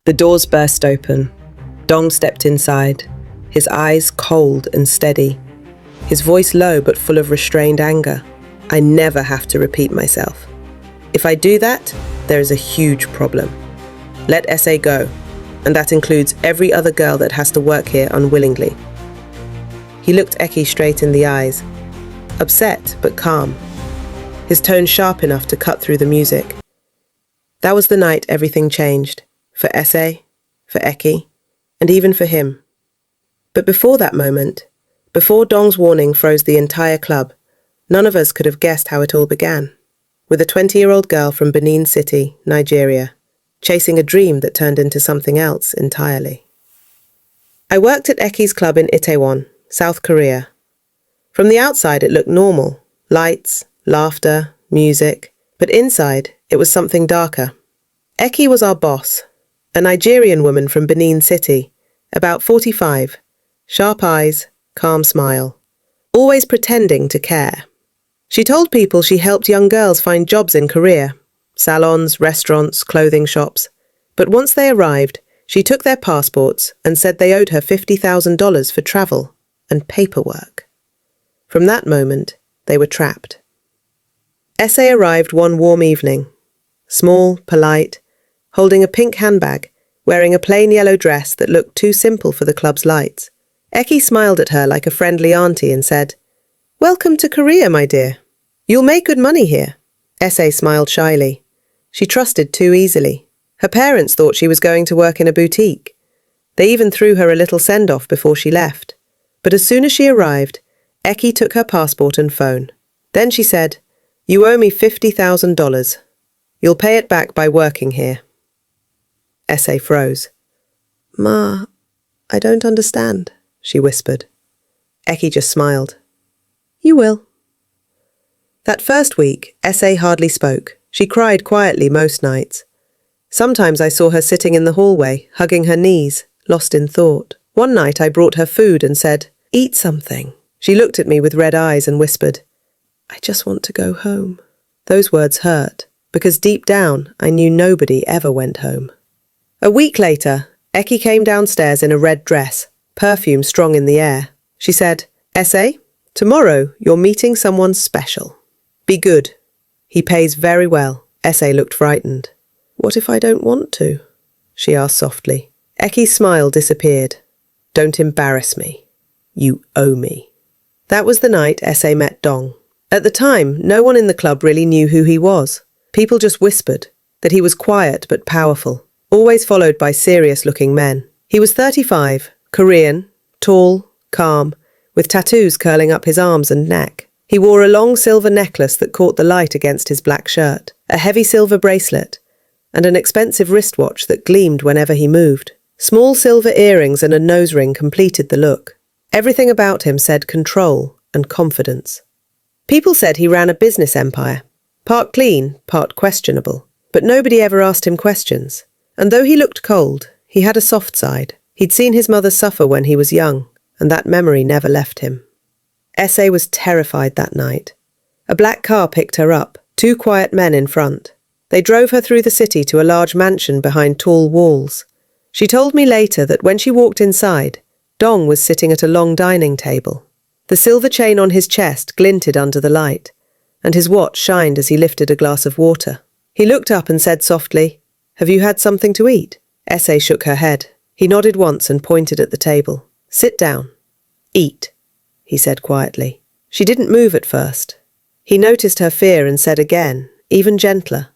The doors burst open. Dong stepped inside, his eyes cold and steady, his voice low but full of restrained anger. I never have to repeat myself. If I do that, there is a huge problem. Let SA go, and that includes every other girl that has to work here unwillingly. He looked Eki straight in the eyes, upset but calm, his tone sharp enough to cut through the music. That was the night everything changed, for SA, for Eki, and even for him. But before that moment, before Dong's warning froze the entire club, none of us could have guessed how it all began, with a 20-year-old girl from Benin City, Nigeria, chasing a dream that turned into something else entirely. I worked at Eki's club in Itaewon, South Korea. From the outside it looked normal, lights, laughter, music, but inside it was something darker. Eki was our boss, a Nigerian woman from Benin City, about 45, sharp eyes, calm smile, always pretending to care. She told people she helped young girls find jobs in Korea, salons, restaurants, clothing shops. But once they arrived, she took their passports and said they owed her $50,000 for travel and paperwork. From that moment, they were trapped. SA arrived one warm evening, small, polite, holding a pink handbag, wearing a plain yellow dress that looked too simple for the club's lights. Eki smiled at her like a friendly auntie and said, "Welcome to Korea, my dear. You'll make good money here." SA smiled shyly. She trusted too easily. Her parents thought she was going to work in a boutique. They even threw her a little send-off before she left. But as soon as she arrived, Eki took her passport and phone. Then she said, "You owe me $50,000. You'll pay it back by working here." SA froze. "Ma, I don't understand," she whispered. Eki just smiled. "You will." That first week, SA hardly spoke. She cried quietly most nights. Sometimes I saw her sitting in the hallway, hugging her knees, lost in thought. One night I brought her food and said, "Eat something." She looked at me with red eyes and whispered, "I just want to go home." Those words hurt, because deep down I knew nobody ever went home. A week later, Eki came downstairs in a red dress, perfume strong in the air. She said, "SA, tomorrow you're meeting someone special. Be good. He pays very well." SA looked frightened. "What if I don't want to?" she asked softly. Eki's smile disappeared. "Don't embarrass me. You owe me." That was the night SA met Dong. At the time, no one in the club really knew who he was. People just whispered that he was quiet but powerful, always followed by serious-looking men. He was 35, Korean, tall, calm, with tattoos curling up his arms and neck. He wore a long silver necklace that caught the light against his black shirt, a heavy silver bracelet, and an expensive wristwatch that gleamed whenever he moved. Small silver earrings and a nose ring completed the look. Everything about him said control and confidence. People said he ran a business empire, part clean, part questionable. But nobody ever asked him questions. And though he looked cold, he had a soft side. He'd seen his mother suffer when he was young, and that memory never left him. SA was terrified that night. A black car picked her up, two quiet men in front. They drove her through the city to a large mansion behind tall walls. She told me later that when she walked inside, Dong was sitting at a long dining table. The silver chain on his chest glinted under the light, and his watch shined as he lifted a glass of water. He looked up and said softly, "Have you had something to eat?" SA shook her head. He nodded once and pointed at the table. "Sit down. Eat," he said quietly. She didn't move at first. He noticed her fear and said again, even gentler,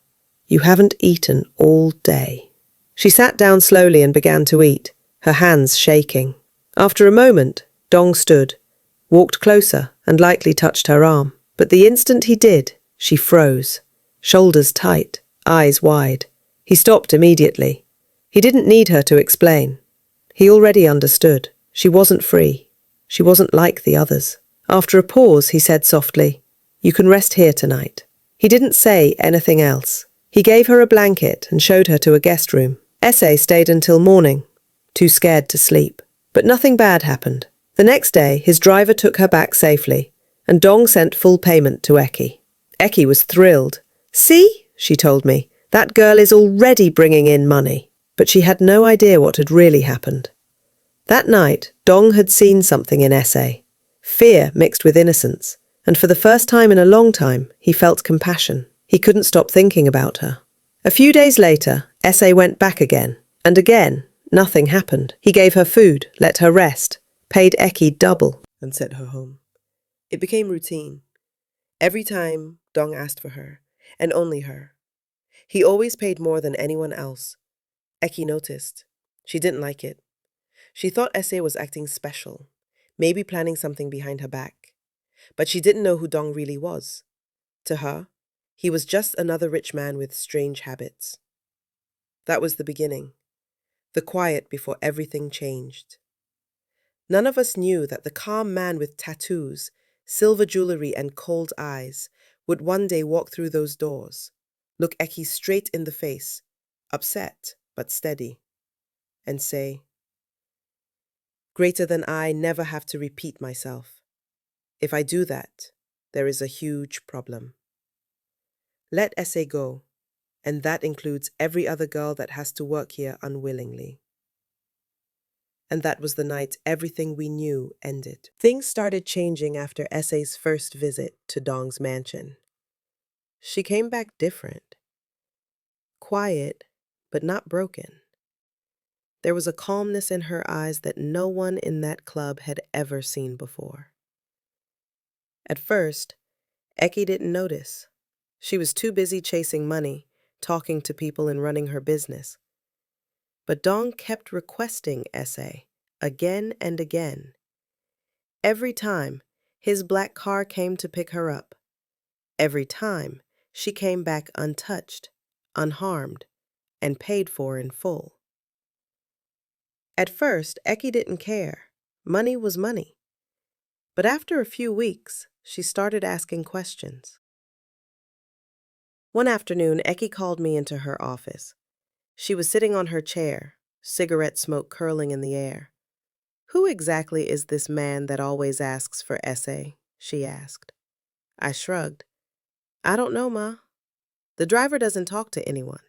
"You haven't eaten all day." She sat down slowly and began to eat, her hands shaking. After a moment, Dong stood, walked closer and lightly touched her arm. But the instant he did, she froze, shoulders tight, eyes wide. He stopped immediately. He didn't need her to explain. He already understood. She wasn't free. She wasn't like the others. After a pause, he said softly, "You can rest here tonight." He didn't say anything else. He gave her a blanket and showed her to a guest room. SA stayed until morning, too scared to sleep. But nothing bad happened. The next day, his driver took her back safely, and Dong sent full payment to Eki. Eki was thrilled. "See," she told me, "that girl is already bringing in money." But she had no idea what had really happened. That night, Dong had seen something in Essay. Fear mixed with innocence, and for the first time in a long time, he felt compassion. He couldn't stop thinking about her. A few days later, Essay went back again, and again, nothing happened. He gave her food, let her rest, paid Eki double, and sent her home. It became routine. Every time, Dong asked for her, and only her. He always paid more than anyone else. Eki noticed. She didn't like it. She thought Essay was acting special, maybe planning something behind her back. But she didn't know who Dong really was. To her, he was just another rich man with strange habits. That was the beginning, the quiet before everything changed. None of us knew that the calm man with tattoos, silver jewelry, and cold eyes would one day walk through those doors, look Eki straight in the face, upset but steady, and say, "Greater than I never have to repeat myself. If I do that, there is a huge problem. Let Essay go, and that includes every other girl that has to work here unwillingly." And that was the night everything we knew ended. Things started changing after Essay's first visit to Dong's mansion. She came back different. Quiet, but not broken. There was a calmness in her eyes that no one in that club had ever seen before. At first, Eki didn't notice. She was too busy chasing money, talking to people, and running her business. But Dong kept requesting Essay, again and again. Every time, his black car came to pick her up. Every time, she came back untouched, unharmed, and paid for in full. At first, Eki didn't care. Money was money. But after a few weeks, she started asking questions. One afternoon, Eki called me into her office. She was sitting on her chair, cigarette smoke curling in the air. "Who exactly is this man that always asks for Essay?" she asked. I shrugged. "I don't know, Ma. The driver doesn't talk to anyone."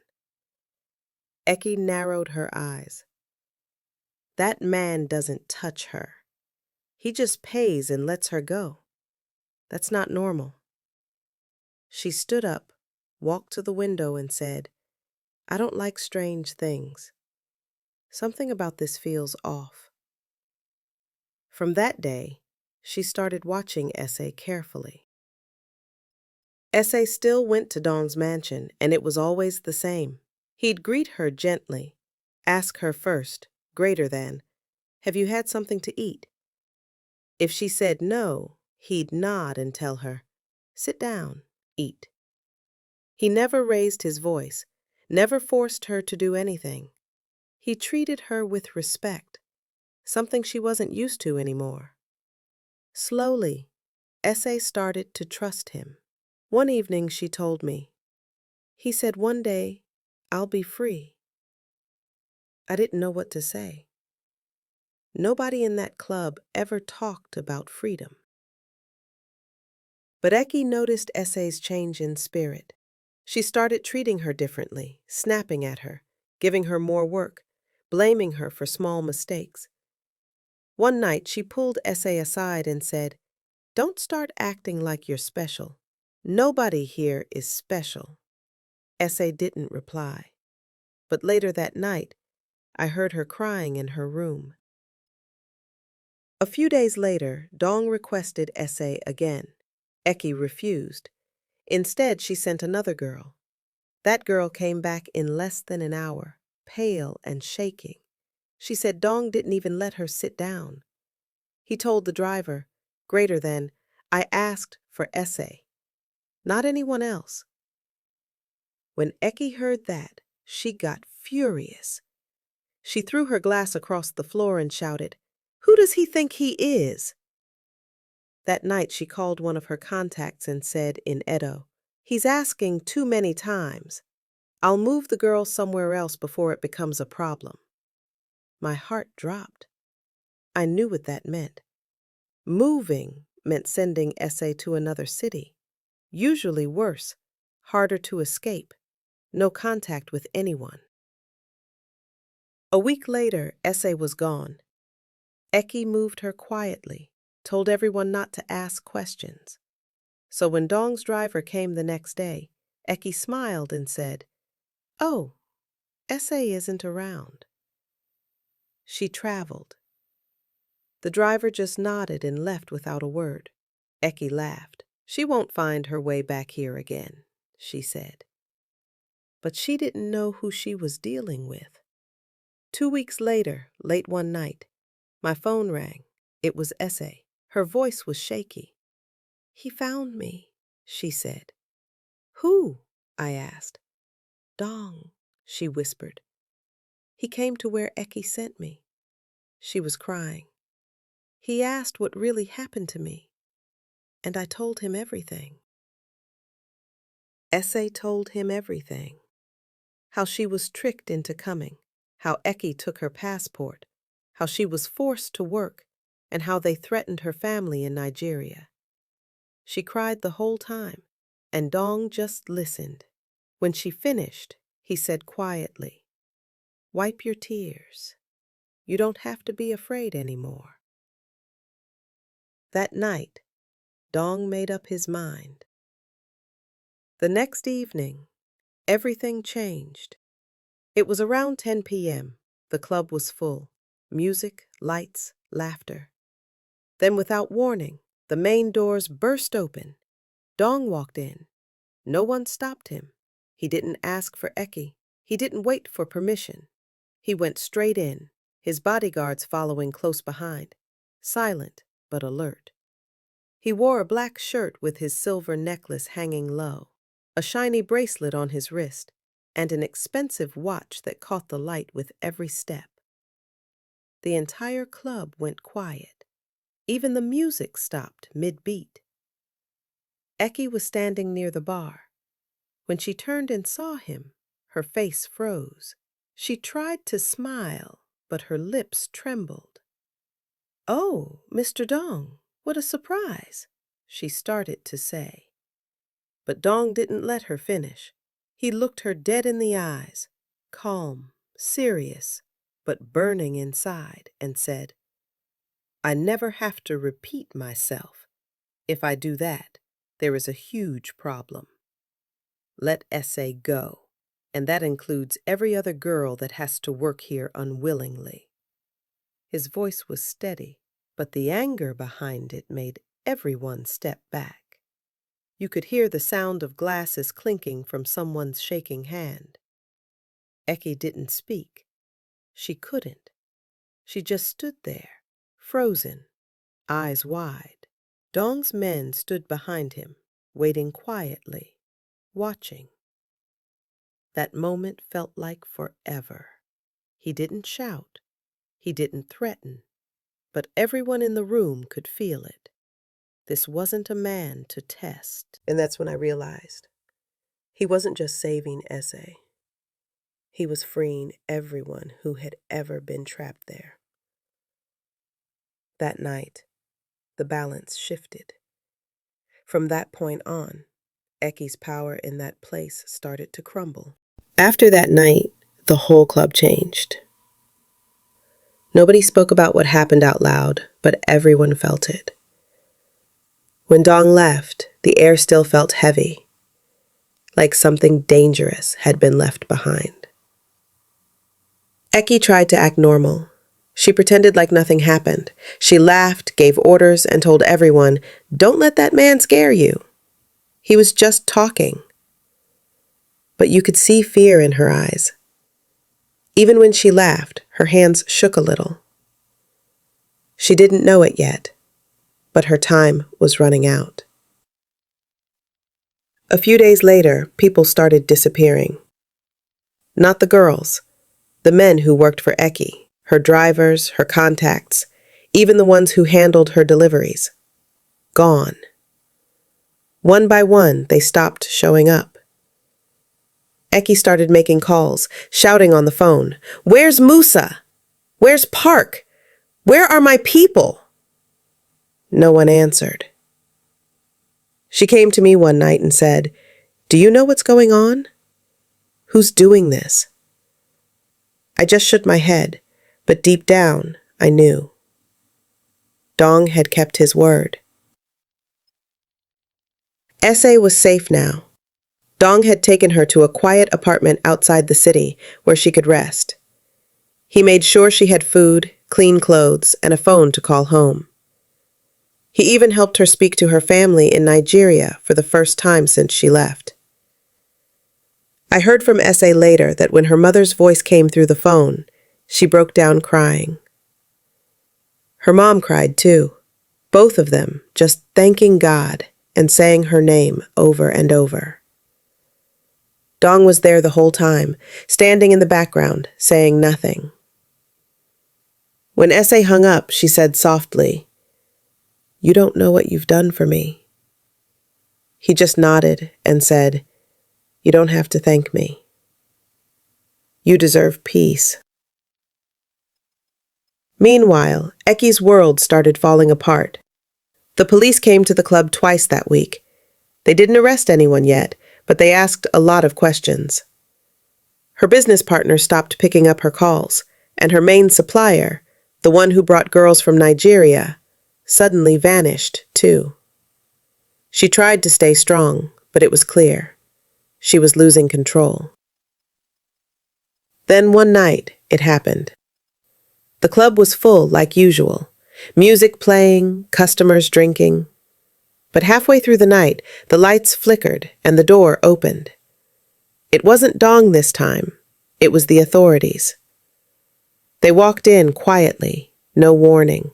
Eki narrowed her eyes. "That man doesn't touch her. He just pays and lets her go. That's not normal." She stood up, walked to the window, and said, "I don't like strange things. Something about this feels off." From that day, she started watching Essay carefully. Essay still went to Dong's mansion, and it was always the same. He'd greet her gently, ask her first, greater than, "Have you had something to eat?" If she said no, he'd nod and tell her, "Sit down, eat." He never raised his voice, never forced her to do anything. He treated her with respect, something she wasn't used to anymore. Slowly, Essay started to trust him. One evening she told me, "He said one day, I'll be free." I didn't know what to say. Nobody in that club ever talked about freedom. But Eki noticed Essay's change in spirit. She started treating her differently, snapping at her, giving her more work, blaming her for small mistakes. One night she pulled Essay aside and said, "Don't start acting like you're special. Nobody here is special." Essay didn't reply. But later that night, I heard her crying in her room. A few days later, Dong requested Essay again. Eki refused. Instead, she sent another girl. That girl came back in less than an hour, pale and shaking. She said Dong didn't even let her sit down. He told the driver, greater than, "I asked for Essay, not anyone else." When Eki heard that, she got furious. She threw her glass across the floor and shouted, "Who does he think he is?" That night she called one of her contacts and said in Edo, "He's asking too many times. I'll move the girl somewhere else before it becomes a problem." My heart dropped. I knew what that meant. Moving meant sending Essay to another city. Usually worse, harder to escape, no contact with anyone. A week later, Essay was gone. Eki moved her quietly, told everyone not to ask questions. So when Dong's driver came the next day, Eki smiled and said, "Oh, Essay isn't around. She traveled." The driver just nodded and left without a word. Eki laughed. "She won't find her way back here again," she said. But she didn't know who she was dealing with. 2 weeks later, late one night, my phone rang. It was Essay. Her voice was shaky. "He found me," she said. "Who?" I asked. "Dong," she whispered. "He came to where Eki sent me." She was crying. "He asked what really happened to me, and I told him everything." Essay told him everything. How she was tricked into coming, how Eki took her passport, how she was forced to work, and how they threatened her family in Nigeria. She cried the whole time, and Dong just listened. When she finished, he said quietly, "Wipe your tears. You don't have to be afraid anymore." That night, Dong made up his mind. The next evening, everything changed. It was around 10 p.m. The club was full. Music, lights, laughter. Then without warning, the main doors burst open. Dong walked in. No one stopped him. He didn't ask for Eki. He didn't wait for permission. He went straight in, his bodyguards following close behind, silent but alert. He wore a black shirt with his silver necklace hanging low, a shiny bracelet on his wrist, and an expensive watch that caught the light with every step. The entire club went quiet. Even the music stopped mid-beat. Eki was standing near the bar. When she turned and saw him, her face froze. She tried to smile, but her lips trembled. "Oh, Mr. Dong, what a surprise," she started to say. But Dong didn't let her finish. He looked her dead in the eyes, calm, serious, but burning inside, and said, "I never have to repeat myself. If I do that, there is a huge problem. Let Essay go, and that includes every other girl that has to work here unwillingly." His voice was steady, but the anger behind it made everyone step back. You could hear the sound of glasses clinking from someone's shaking hand. Eki didn't speak. She couldn't. She just stood there, frozen, eyes wide. Dong's men stood behind him, waiting quietly, watching. That moment felt like forever. He didn't shout. He didn't threaten. But everyone in the room could feel it. This wasn't a man to test. And that's when I realized he wasn't just saving Essay. He was freeing everyone who had ever been trapped there. That night, the balance shifted. From that point on, Eki's power in that place started to crumble. After that night, the whole club changed. Nobody spoke about what happened out loud, but everyone felt it. When Dong left, the air still felt heavy, like something dangerous had been left behind. Eki tried to act normal. She pretended like nothing happened. She laughed, gave orders, and told everyone, "Don't let that man scare you. He was just talking." But you could see fear in her eyes. Even when she laughed, her hands shook a little. She didn't know it yet, but her time was running out. A few days later, people started disappearing. Not the girls, the men who worked for Eki, her drivers, her contacts, even the ones who handled her deliveries. Gone. One by one, they stopped showing up. Eki started making calls, shouting on the phone, "Where's Musa? Where's Park? Where are my people?" No one answered. She came to me one night and said, "Do you know what's going on? Who's doing this?" I just shook my head, but deep down, I knew. Dong had kept his word. Essay was safe now. Dong had taken her to a quiet apartment outside the city where she could rest. He made sure she had food, clean clothes, and a phone to call home. He even helped her speak to her family in Nigeria for the first time since she left. I heard from Essay later that when her mother's voice came through the phone, she broke down crying. Her mom cried too, both of them just thanking God and saying her name over and over. Dong was there the whole time, standing in the background, saying nothing. When Essay hung up, she said softly, "You don't know what you've done for me." He just nodded and said, "You don't have to thank me. You deserve peace." Meanwhile, Eki's world started falling apart. The police came to the club twice that week. They didn't arrest anyone yet, but they asked a lot of questions. Her business partner stopped picking up her calls, and her main supplier, the one who brought girls from Nigeria, suddenly vanished too. She tried to stay strong, but it was clear. She was losing control. Then one night, it happened. The club was full like usual, music playing, customers drinking. But halfway through the night, the lights flickered and the door opened. It wasn't Dong this time. It was the authorities. They walked in quietly, no warning.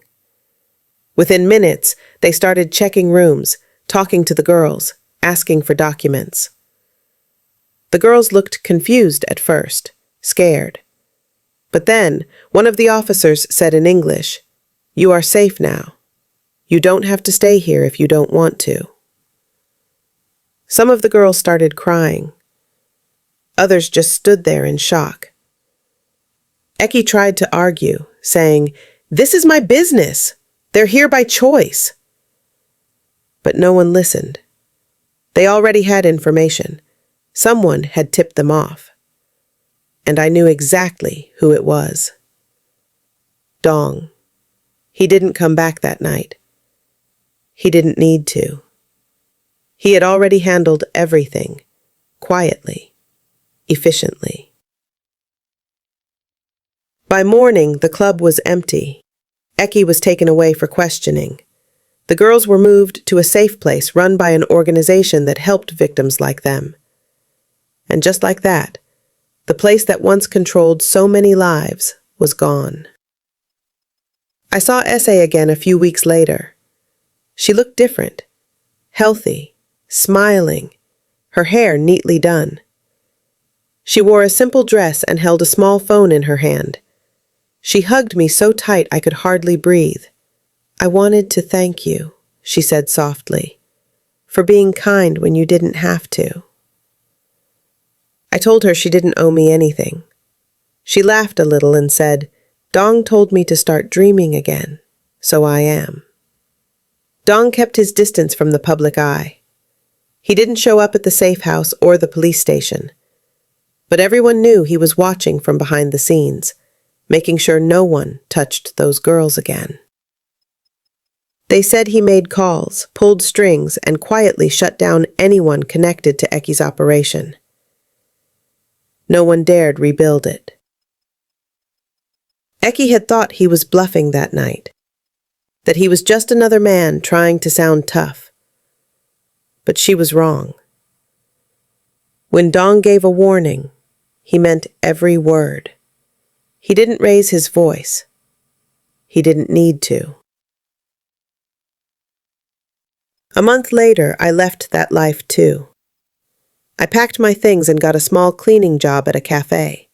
Within minutes, they started checking rooms, talking to the girls, asking for documents. The girls looked confused at first, scared. But then, one of the officers said in English, "You are safe now. You don't have to stay here if you don't want to." Some of the girls started crying. Others just stood there in shock. Eki tried to argue, saying, "This is my business. They're here by choice." But no one listened. They already had information. Someone had tipped them off. And I knew exactly who it was. Dong. He didn't come back that night. He didn't need to. He had already handled everything, quietly, efficiently. By morning, the club was empty. Eki was taken away for questioning. The girls were moved to a safe place run by an organization that helped victims like them. And just like that, the place that once controlled so many lives was gone. I saw Essay again a few weeks later. She looked different, healthy, smiling, her hair neatly done. She wore a simple dress and held a small phone in her hand. She hugged me so tight I could hardly breathe. "I wanted to thank you," she said softly, "for being kind when you didn't have to." I told her she didn't owe me anything. She laughed a little and said, "Dong told me to start dreaming again, so I am." Dong kept his distance from the public eye. He didn't show up at the safe house or the police station. But everyone knew he was watching from behind the scenes, making sure no one touched those girls again. They said he made calls, pulled strings, and quietly shut down anyone connected to Eki's operation. No one dared rebuild it. Eki had thought he was bluffing that night, that he was just another man trying to sound tough. But she was wrong. When Dong gave a warning, he meant every word. He didn't raise his voice. He didn't need to. A month later, I left that life too. I packed my things and got a small cleaning job at a cafe.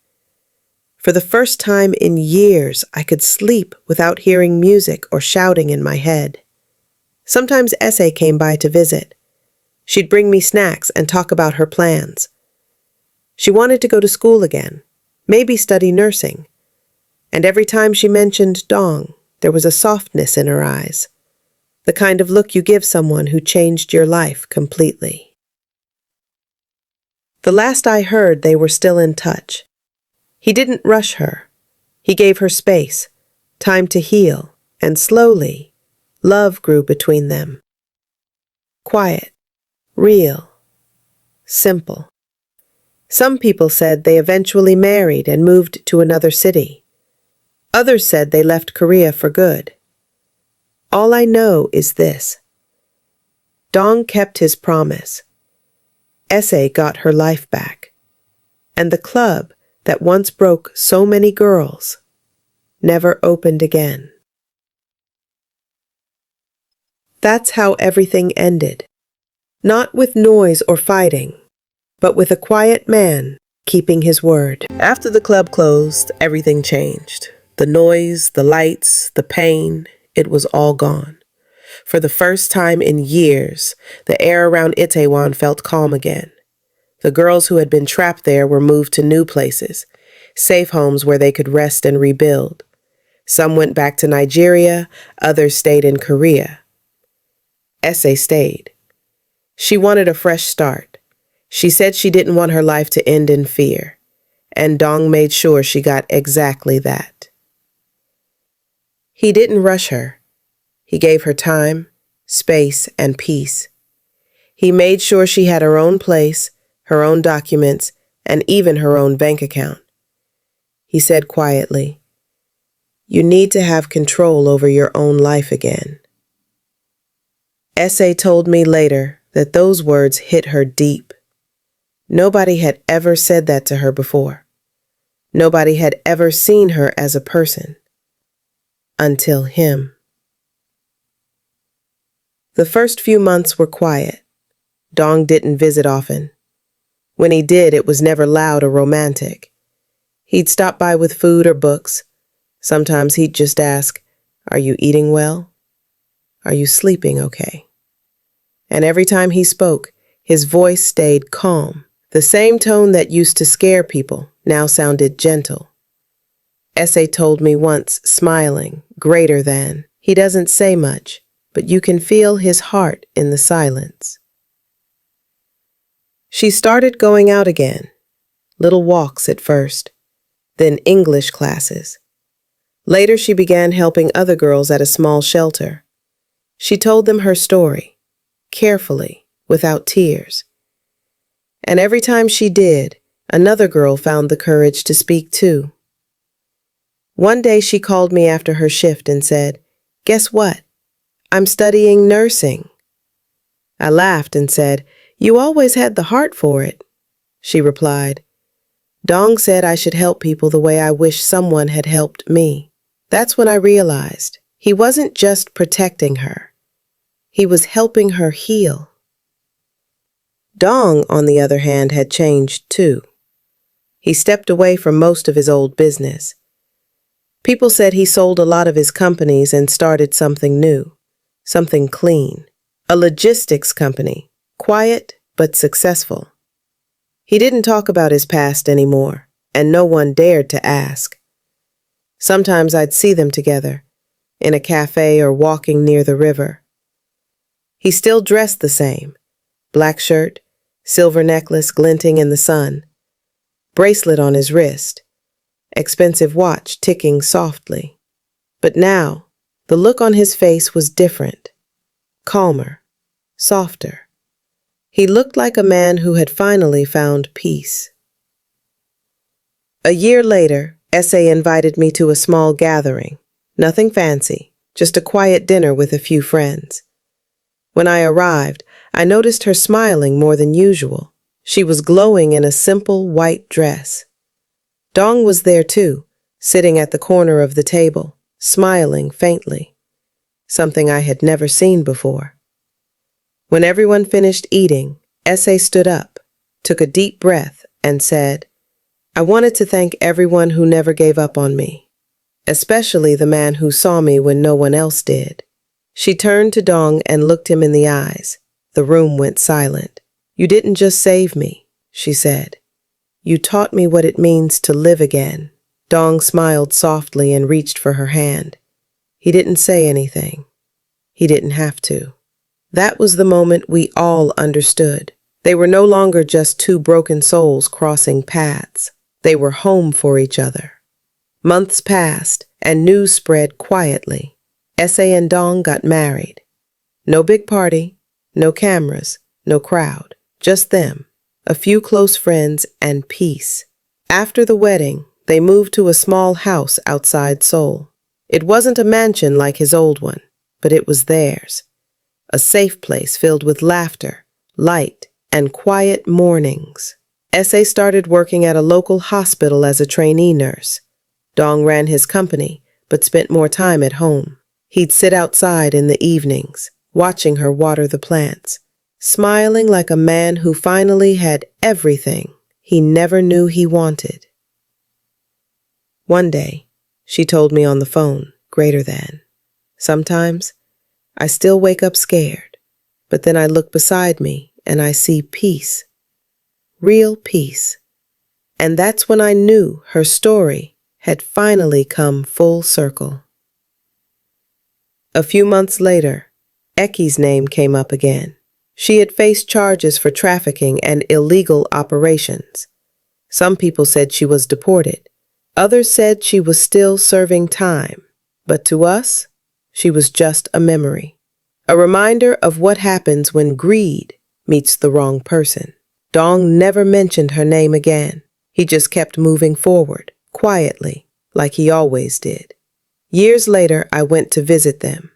For the first time in years, I could sleep without hearing music or shouting in my head. Sometimes Essay came by to visit. She'd bring me snacks and talk about her plans. She wanted to go to school again, maybe study nursing. And every time she mentioned Dong, there was a softness in her eyes, the kind of look you give someone who changed your life completely. The last I heard, they were still in touch. He didn't rush her. He gave her space, time to heal, and slowly, love grew between them. Quiet, real, simple. Some people said they eventually married and moved to another city. Others said they left Korea for good. All I know is this. Dong kept his promise. Ese got her life back. And the club that once broke so many girls never opened again. That's how everything ended. Not with noise or fighting, but with a quiet man keeping his word. After the club closed, everything changed. The noise, the lights, the pain, it was all gone. For the first time in years, the air around Itaewon felt calm again. The girls who had been trapped there were moved to new places, safe homes where they could rest and rebuild. Some went back to Nigeria, others stayed in Korea. Ese stayed. She wanted a fresh start. She said she didn't want her life to end in fear, and Dong made sure she got exactly that. He didn't rush her. He gave her time, space, and peace. He made sure she had her own place, her own documents, and even her own bank account. He said quietly, "You need to have control over your own life again." Ese told me later that those words hit her deep. Nobody had ever said that to her before. Nobody had ever seen her as a person. Until him. The first few months were quiet. Dong didn't visit often. When he did, it was never loud or romantic. He'd stop by with food or books. Sometimes he'd just ask, "Are you eating well? Are you sleeping okay?" And every time he spoke, his voice stayed calm. The same tone that used to scare people now sounded gentle. Ese told me once, smiling, greater than, "He doesn't say much, but you can feel his heart in the silence." She started going out again, little walks at first, then English classes. Later she began helping other girls at a small shelter. She told them her story, carefully, without tears. And every time she did, another girl found the courage to speak too. One day she called me after her shift and said, "Guess what? I'm studying nursing." I laughed and said, "You always had the heart for it." She replied, "Dong said I should help people the way I wish someone had helped me." That's when I realized he wasn't just protecting her. He was helping her heal. Dong, on the other hand, had changed too. He stepped away from most of his old business. People said he sold a lot of his companies and started something new, something clean, a logistics company, quiet but successful. He didn't talk about his past anymore, and no one dared to ask. Sometimes I'd see them together, in a cafe or walking near the river. He still dressed the same, black shirt, silver necklace glinting in the sun, bracelet on his wrist, expensive watch ticking softly. But now, the look on his face was different, calmer, softer. He looked like a man who had finally found peace. A year later, Ese invited me to a small gathering. Nothing fancy, just a quiet dinner with a few friends. When I arrived, I noticed her smiling more than usual. She was glowing in a simple white dress. Dong was there too, sitting at the corner of the table, smiling faintly, something I had never seen before. When everyone finished eating, Ese stood up, took a deep breath, and said, "I wanted to thank everyone who never gave up on me, especially the man who saw me when no one else did." She turned to Dong and looked him in the eyes. The room went silent. "You didn't just save me," she said. "You taught me what it means to live again." Dong smiled softly and reached for her hand. He didn't say anything. He didn't have to. That was the moment we all understood. They were no longer just two broken souls crossing paths. They were home for each other. Months passed, and news spread quietly. Essay and Dong got married. No big party, no cameras, no crowd. Just them, a few close friends, and peace. After the wedding, they moved to a small house outside Seoul. It wasn't a mansion like his old one, but it was theirs. A safe place filled with laughter, light, and quiet mornings. Essay started working at a local hospital as a trainee nurse. Dong ran his company, but spent more time at home. He'd sit outside in the evenings, watching her water the plants, smiling like a man who finally had everything he never knew he wanted. One day, she told me on the phone, greater than. Sometimes, I still wake up scared, but then I look beside me and I see peace. Real peace. And that's when I knew her story had finally come full circle. A few months later, Eki's name came up again. She had faced charges for trafficking and illegal operations. Some people said she was deported. Others said she was still serving time. But to us, she was just a memory. A reminder of what happens when greed meets the wrong person. Dong never mentioned her name again. He just kept moving forward, quietly, like he always did. Years later, I went to visit them.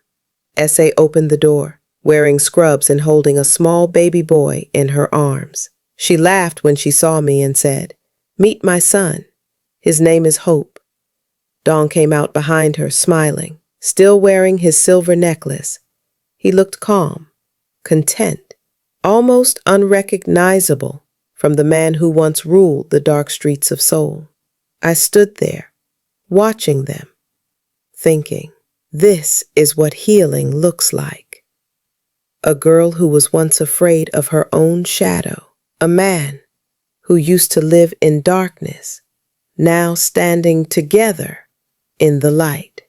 Essay opened the door, wearing scrubs and holding a small baby boy in her arms. She laughed when she saw me and said, "Meet my son. His name is Hope." Dong came out behind her, smiling, still wearing his silver necklace. He looked calm, content, almost unrecognizable from the man who once ruled the dark streets of Seoul. I stood there, watching them, thinking, this is what healing looks like. A girl who was once afraid of her own shadow, a man who used to live in darkness, now standing together in the light.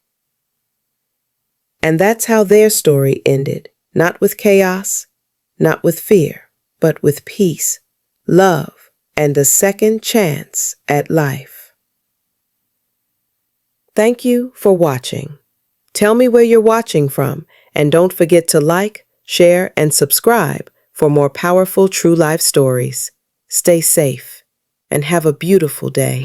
And that's how their story ended, not with chaos, not with fear, but with peace, love, and a second chance at life. Thank you for watching. Tell me where you're watching from, and don't forget to like, share, and subscribe for more powerful true life stories. Stay safe and have a beautiful day.